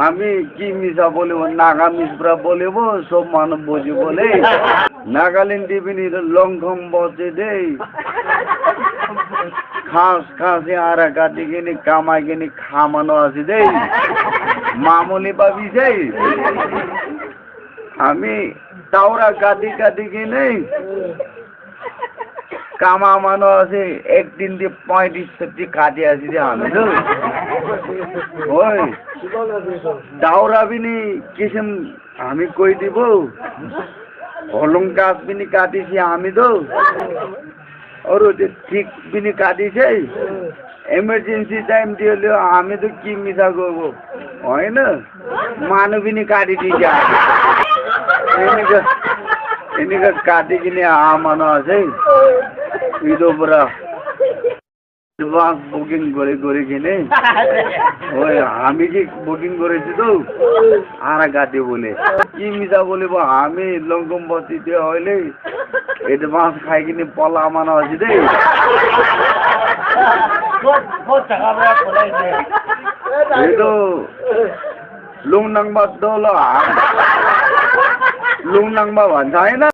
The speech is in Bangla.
আমি কি মিশা বলিব নাগা মিশরা বলিব সব মানুষ বুঝি বলে নাগাল্যান্ড টিভিনি লঙ্ঘম বসে দেই খাস খাসে আরা কাটি কিনে কামাই কিনে খামানো আছে দেই মামুলি পাবি যাই আমি তাওরা কাটি কাটি কিনে কামা মানো আছে একদিন দিয়ে 35-40 কাটে আসি যে আমি তো ওই দাওরা বিনি কিসম আমি কই দিব হলং গাছ বিনি কাটিছি আমি তো ওর ঠিক বিনি কাটিছে এমার্জেন্সি টাইম দিয়ে হলেও আমি তো কি মিশা করবো হয় না মানবিনী কাটি দিয়েছে এনেকে কাটি কিনে আমানো আছে ঈদ পুরা অ্যাডভান্স বুকিং করে কিনে ওই আমি কি বুকিং করেছি তো আর কাটি বলে কি মিশা বলিব আমি লঙ্কম বস্তিতে হইলে অ্যাডভান্স খাই কিনে পলা আমানো আছে দেই itu lung nang ba do lo lung nang ba wan sai na